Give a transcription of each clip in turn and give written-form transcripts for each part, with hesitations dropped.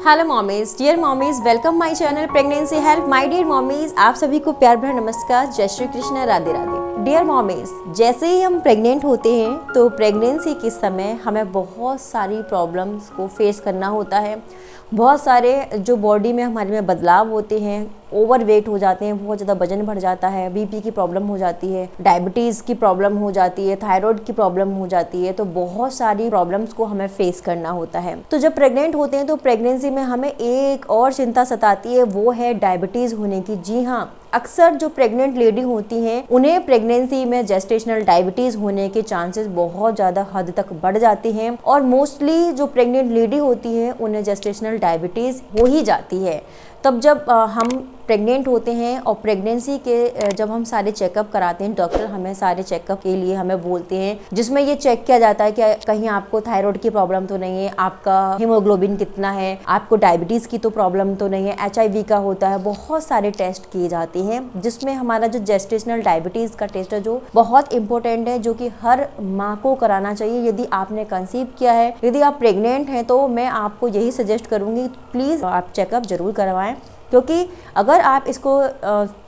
Hello mommies, dear mommies, welcome my channel pregnancy help. My dear mommies, आप सभी को प्यार भरा नमस्कार, जय श्री कृष्ण, राधे राधे। डियर मॉमीज, जैसे ही हम प्रेग्नेंट होते हैं तो प्रेगनेंसी के समय हमें बहुत सारी प्रॉब्लम्स को फेस करना होता है। बहुत सारे जो बॉडी में हमारे में बदलाव होते हैं, ओवर वेट हो जाते हैं, बहुत ज़्यादा वजन बढ़ जाता है, बीपी की प्रॉब्लम हो जाती है, डायबिटीज़ की प्रॉब्लम हो जाती है, थायराइड की प्रॉब्लम हो जाती है। तो बहुत सारी प्रॉब्लम्स को हमें फेस करना होता है। तो जब प्रेग्नेंट होते हैं तो प्रेगनेंसी में हमें एक और चिंता सताती है, वो है डायबिटीज़ होने की। जी हाँ, अक्सर जो प्रेग्नेंट लेडी होती हैं उन्हें प्रेगनेंसी में जेस्टेशनल डायबिटीज़ होने के चांसेस बहुत ज़्यादा हद तक बढ़ जाते हैं और मोस्टली जो प्रेग्नेंट लेडी होती है उन्हें जेस्टेशनल डायबिटीज़ हो ही जाती है। तब जब हम प्रेग्नेंट होते हैं और प्रेगनेंसी के जब हम सारे चेकअप कराते हैं, डॉक्टर हमें सारे चेकअप के लिए हमें बोलते हैं, जिसमें ये चेक किया जाता है कि कहीं आपको थायराइड की प्रॉब्लम तो नहीं है, आपका हीमोग्लोबिन कितना है, आपको डायबिटीज़ की तो प्रॉब्लम तो नहीं है, HIV का होता है। बहुत सारे टेस्ट किए जाते हैं जिसमें हमारा जो जेस्टेशनल डायबिटीज़ का टेस्ट है जो बहुत इंपॉर्टेंट है, जो कि हर माँ को कराना चाहिए। यदि आपने कंसीव किया है, यदि आप प्रेग्नेंट हैं, तो मैं आपको यही सजेस्ट करूँगी, प्लीज़ आप चेकअप ज़रूर करवाएं, क्योंकि अगर आप इसको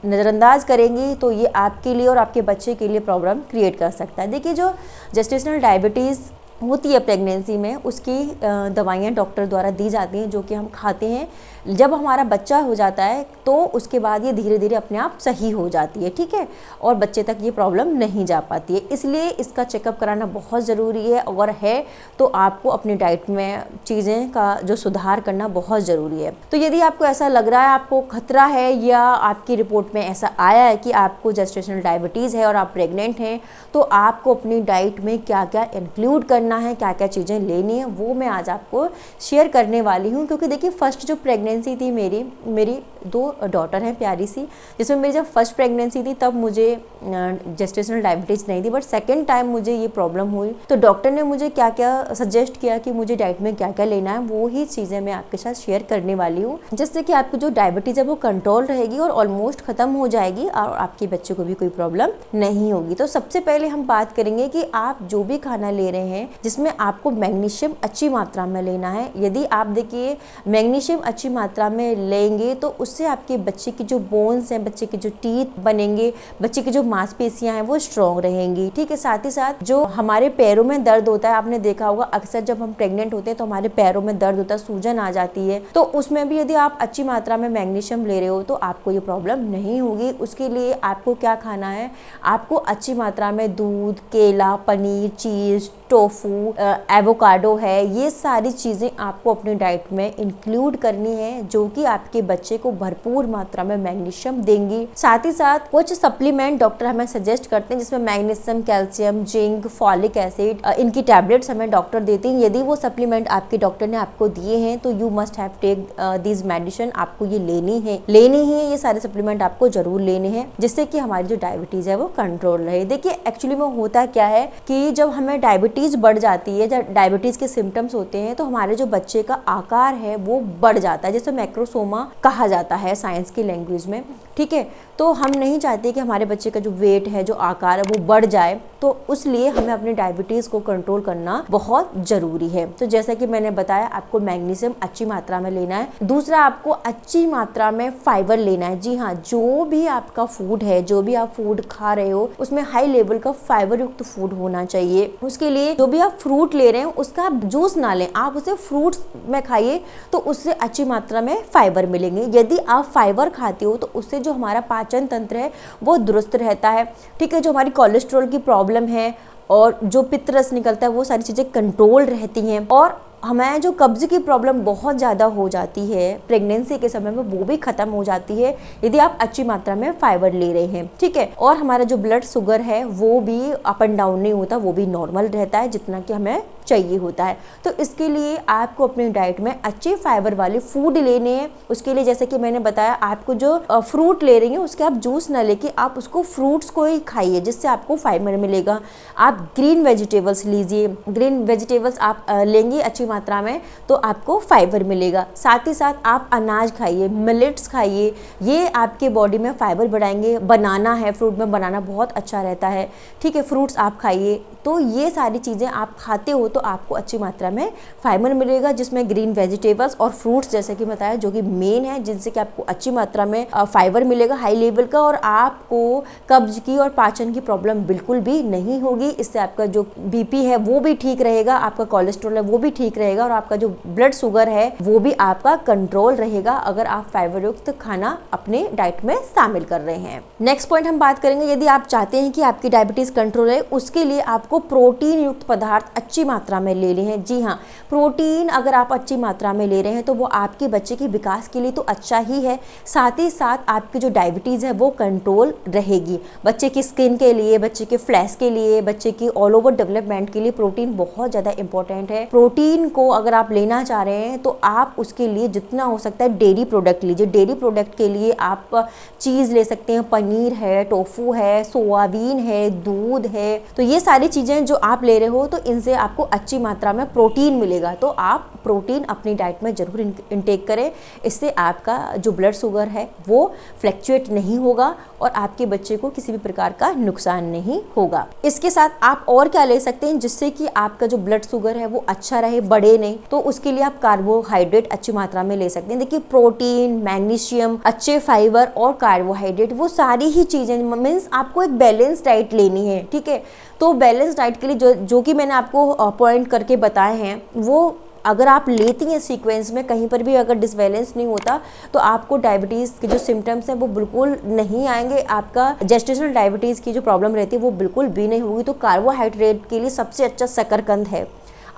नज़रअंदाज करेंगी तो ये आपके लिए और आपके बच्चे के लिए प्रॉब्लम क्रिएट कर सकता है। देखिए, जो जेस्टेशनल डायबिटीज़ होती है प्रेगनेंसी में, उसकी दवाइयाँ डॉक्टर द्वारा दी जाती हैं जो कि हम खाते हैं। जब हमारा बच्चा हो जाता है तो उसके बाद ये धीरे धीरे अपने आप सही हो जाती है, ठीक है, और बच्चे तक ये प्रॉब्लम नहीं जा पाती है। इसलिए इसका चेकअप कराना बहुत ज़रूरी है। अगर है तो आपको अपनी डाइट में चीज़ें का जो सुधार करना बहुत ज़रूरी है। तो यदि आपको ऐसा लग रहा है, आपको खतरा है या आपकी रिपोर्ट में ऐसा आया है कि आपको जेस्टेशनल डायबिटीज़ है और आप प्रेग्नेंट हैं, तो आपको अपनी डाइट में क्या क्या इंक्लूड करना है, क्या क्या चीज़ें लेनी है, वो मैं आज आपको शेयर करने वाली हूँ। क्योंकि देखिए, फर्स्ट जो प्रेगनेंसी थी मेरी 2 डॉटर हैं प्यारी सी, जिसमें मेरी जब फर्स्ट प्रेगनेंसी थी तब मुझे जेस्टेशनल डायबिटीज़ नहीं थी, बट सेकंड टाइम मुझे ये प्रॉब्लम हुई। तो डॉक्टर ने मुझे क्या क्या सजेस्ट किया कि मुझे डाइट में क्या क्या लेना है, वो ही चीज़ें मैं आपके साथ शेयर करने वाली हूँ, जिससे कि आपकी जो डायबिटीज़ है वो कंट्रोल रहेगी और ऑलमोस्ट ख़त्म हो जाएगी और आपके बच्चे को भी कोई प्रॉब्लम नहीं होगी। तो सबसे पहले हम बात करेंगे कि आप जो भी खाना ले रहे हैं जिसमें आपको मैग्नीशियम अच्छी मात्रा में लेना है। यदि आप देखिए मैग्नीशियम अच्छी मात्रा में लेंगे तो उससे आपके बच्चे की जो बोन्स हैं, बच्चे के जो टीथ बनेंगे, बच्चे की जो मांसपेशियां हैं वो स्ट्रॉन्ग रहेंगी, ठीक है। साथ ही साथ जो हमारे पैरों में दर्द होता है, आपने देखा होगा अक्सर जब हम प्रेग्नेंट होते हैं तो हमारे पैरों में दर्द होता है, सूजन आ जाती है, तो उसमें भी यदि आप अच्छी मात्रा में मैग्नीशियम ले रहे हो तो आपको ये प्रॉब्लम नहीं होगी। उसके लिए आपको क्या खाना है, आपको अच्छी मात्रा में दूध, केला, पनीर, चीज़, टोफू, एवोकाडो है, ये सारी चीज़ें आपको अपनी डाइट में इंक्लूड करनी है, जो कि आपके बच्चे को भरपूर मात्रा में मैग्नीशियम देंगी। साथ ही साथ कुछ सप्लीमेंट डॉक्टर हमें सजेस्ट करते हैं जिसमें magnesium, calcium, zinc, folic acid, इनकी टैबलेट्स हमें डॉक्टर देते हैं। यदि वो सप्लीमेंट आपके डॉक्टर ने आपको दिए हैं तो you must have take this medicine, आपको ये लेनी है, ये सारे सप्लीमेंट आपको जरूर लेने हैं, जिससे कि हमारी जो डायबिटीज़ है वो कंट्रोल रहे। देखिए, एक्चुअली में होता क्या है कि जब हमें डायबिटीज़ बढ़ जाती है, जब डायबिटीज़ के सिम्टम्स होते हैं तो हमारे जो बच्चे का आकार है वो बढ़ जाता है, जैसे मैक्रोसोमा कहा जाता है साइंस की लैंग्वेज में, ठीक है। तो हम नहीं चाहते कि हमारे बच्चे का जो वेट है, जो आकार है वो बढ़ जाए, तो उसलिए हमें अपनी डायबिटीज़ को कंट्रोल करना बहुत ज़रूरी है। तो जैसा कि मैंने बताया, आपको मैग्नीशियम अच्छी मात्रा में लेना है। दूसरा, आपको अच्छी मात्रा में फाइबर लेना है। जी हाँ, जो भी आपका फूड है, जो भी आप फूड खा रहे हो, उसमें हाई लेवल का फाइबर युक्त फूड होना चाहिए। उसके लिए जो भी आप फ्रूट ले रहे हैं उसका आप जूस ना लें, आप उसे फ्रूट्स में खाइए, तो उससे अच्छी मात्रा में फाइबर मिलेंगे। यदि आप फाइबर खाते हो तो उससे जो हमारा पाचन तंत्र है वो दुरुस्त रहता है, ठीक है। जो हमारी कोलेस्ट्रॉल की प्रॉब्लम है और जो पित्त रस निकलता है वो सारी चीज़ें कंट्रोल रहती हैं, और हमें जो कब्ज़ की प्रॉब्लम बहुत ज़्यादा हो जाती है प्रेगनेंसी के समय में वो भी ख़त्म हो जाती है यदि आप अच्छी मात्रा में फाइबर ले रहे हैं, ठीक है। और हमारा जो ब्लड शुगर है वो भी अप एंड डाउन नहीं होता, वो भी नॉर्मल रहता है जितना कि हमें चाहिए होता है। तो इसके लिए आपको अपनी डाइट में अच्छे फाइबर वाले फूड लेने हैं। उसके लिए जैसे कि मैंने बताया, आपको जो फ्रूट ले रही हैं उसके आप जूस ना लेके आप उसको फ्रूट्स को ही खाइए, जिससे आपको फाइबर मिलेगा। आप ग्रीन वेजिटेबल्स लीजिए, ग्रीन वेजिटेबल्स आप लेंगे अच्छी मात्रा में तो आपको फाइबर मिलेगा। साथ ही साथ आप अनाज खाइए, मिलेट्स खाइए, ये आपके बॉडी में फाइबर बढ़ाएंगे। बनाना है, फ्रूट में बनाना बहुत अच्छा रहता है, ठीक है, फ्रूट्स आप खाइए। तो ये सारी चीज़ें आप खाते हो तो आपको अच्छी मात्रा में फाइबर मिलेगा, जिसमें ग्रीन वेजिटेबल्स और फ्रूट्स जैसे कि बताया जो कि मेन है, जिनसे कि आपको अच्छी मात्रा में फाइबर मिलेगा हाई लेवल का, और आपको कब्ज की और पाचन की प्रॉब्लम बिल्कुल भी नहीं होगी। इससे आपका जो बीपी है वो भी ठीक रहेगा, आपका कोलेस्ट्रॉल है वो भी ठीक रहेगा, और आपका जो ब्लड शुगर है वो भी आपका कंट्रोल रहेगा अगर आप फाइबर युक्त खाना अपने डाइट में शामिल कर रहे हैं। नेक्स्ट पॉइंट हम बात करेंगे, यदि आप चाहते हैं कि आपकी डायबिटीज कंट्रोल है, उसके लिए आपको प्रोटीन युक्त पदार्थ अच्छी मात्रा में ले हैं। जी हाँ, प्रोटीन अगर आप अच्छी मात्रा में ले रहे हैं तो वो आपके बच्चे के विकास के लिए तो अच्छा ही है, साथ ही साथ आपकी जो डायबिटीज़ है वो कंट्रोल रहेगी। बच्चे की स्किन के लिए, बच्चे के फ्लैश के लिए, बच्चे की ऑल ओवर डेवलपमेंट के लिए प्रोटीन बहुत ज़्यादा इंपॉर्टेंट है। प्रोटीन को अगर आप लेना चाह रहे हैं तो आप उसके लिए जितना हो सकता है डेयरी प्रोडक्ट लीजिए। डेयरी प्रोडक्ट के लिए आप चीज़ ले सकते हैं, पनीर है, टोफू है, सोयाबीन है, दूध है। तो ये सारी चीज़ें जो आप ले रहे हो तो इनसे आपको अच्छी मात्रा में प्रोटीन मिलेगा। तो आप प्रोटीन अपनी डाइट में ज़रूर इनटेक करें, इससे आपका जो ब्लड शुगर है वो फ्लैक्चुएट नहीं होगा और आपके बच्चे को किसी भी प्रकार का नुकसान नहीं होगा। इसके साथ आप और क्या ले सकते हैं जिससे कि आपका जो ब्लड शुगर है वो अच्छा रहे, बढ़े नहीं, तो उसके लिए आप कार्बोहाइड्रेट अच्छी मात्रा में ले सकते हैं। देखिए, प्रोटीन, मैग्नीशियम, अच्छे फाइबर और कार्बोहाइड्रेट, वो सारी ही चीज़ें मीन्स आपको एक बैलेंस डाइट लेनी है, ठीक है। तो बैलेंस डाइट के लिए जो कि मैंने आपको पॉइंट करके बताए हैं, वो अगर आप लेती हैं सीक्वेंस में, कहीं पर भी अगर डिसबैलेंस नहीं होता तो आपको डायबिटीज़ के जो सिम्टम्स हैं वो बिल्कुल नहीं आएंगे। आपका जेस्टेशनल डायबिटीज़ की जो प्रॉब्लम रहती है वो बिल्कुल भी नहीं होगी। तो कार्बोहाइड्रेट के लिए सबसे अच्छा शकरकंद है,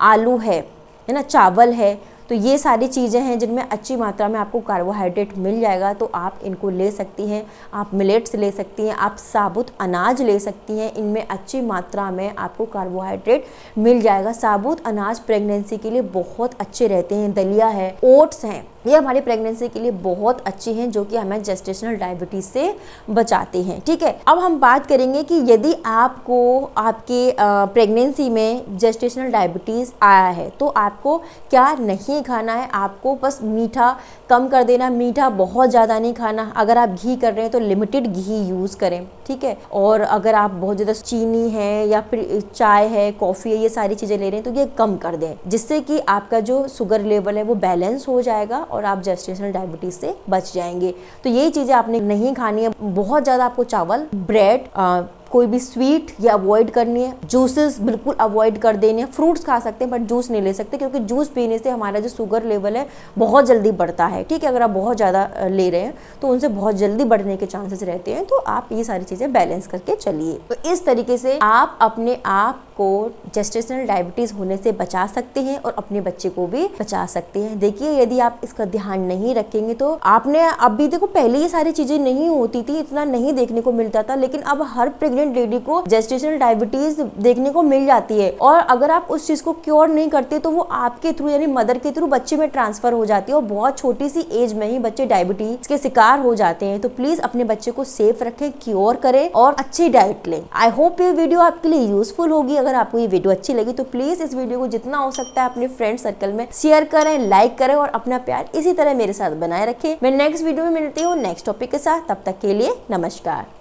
आलू है ना, चावल है। तो ये सारी चीज़ें हैं जिनमें अच्छी मात्रा में आपको कार्बोहाइड्रेट मिल जाएगा, तो आप इनको ले सकती हैं। आप मिलेट्स ले सकती हैं, आप साबुत अनाज ले सकती हैं, इनमें अच्छी मात्रा में आपको कार्बोहाइड्रेट मिल जाएगा। साबुत अनाज प्रेगनेंसी के लिए बहुत अच्छे रहते हैं। दलिया है, ओट्स हैं, ये हमारी प्रेगनेंसी के लिए बहुत अच्छी हैं, जो कि हमें जेस्टेशनल डायबिटीज़ से बचाते हैं, ठीक है। अब हम बात करेंगे कि यदि आपको आपके प्रेगनेंसी में जेस्टेशनल डायबिटीज़ आया है तो आपको क्या नहीं खाना है। आपको बस मीठा कम कर देना, मीठा बहुत ज़्यादा नहीं खाना। अगर आप घी कर रहे हैं तो लिमिटेड घी यूज़ करें, ठीक है। और अगर आप बहुत ज़्यादा चीनी है या फिर चाय है, कॉफ़ी है, ये सारी चीज़ें ले रहे हैं तो ये कम कर दें, जिससे कि आपका जो शुगर लेवल है वो बैलेंस हो जाएगा और आप जेस्टेशनल डायबिटीज़ से बच जाएंगे। तो यही चीज़ें आपने नहीं खानी है। बहुत ज़्यादा आपको चावल, ब्रेड, कोई भी स्वीट ये अवॉइड करनी है। जूसेस बिल्कुल अवॉइड कर देने हैं। फ्रूट्स खा सकते हैं बट जूस नहीं ले सकते, क्योंकि जूस पीने से हमारा जो शुगर लेवल है बहुत जल्दी बढ़ता है, ठीक है। अगर आप बहुत ज़्यादा ले रहे हैं तो उनसे बहुत जल्दी बढ़ने के चांसेस रहते हैं। तो आप ये सारी चीज़ें बैलेंस करके चलिए। तो इस तरीके से आप अपने आप को जेस्टेशनल डायबिटीज़ होने से बचा सकते हैं और अपने बच्चे को भी बचा सकते हैं। देखिए, यदि आप इसका ध्यान नहीं रखेंगे तो आपने अभी देखो, पहले ये सारी चीज़ें नहीं होती थी, इतना नहीं देखने को मिलता था, लेकिन अब हर प्रेग्नेंट लेडी को जेस्टेशनल डायबिटीज देखने को मिल जाती है। और अगर आप उस चीज को क्योर नहीं करते तो वो आपके थ्रू यानी मदर के थ्रू बच्चे में ट्रांसफर हो जाती है और बहुत छोटी सी एज में ही बच्चे डायबिटीज के शिकार हो जाते हैं। तो प्लीज अपने बच्चे को सेफ रखें, क्योर करें और अच्छी डाइट लें। आई होप ये वीडियो आपके लिए यूजफुल होगी। अगर आपको ये वीडियो अच्छी लगी तो प्लीज इस वीडियो को जितना हो सकता है अपने फ्रेंड सर्कल में शेयर करें, लाइक करें और अपना प्यार इसी तरह मेरे साथ बनाए रखें। मैं नेक्स्ट वीडियो में मिलती हूँ नेक्स्ट टॉपिक के साथ। तब तक के लिए नमस्कार।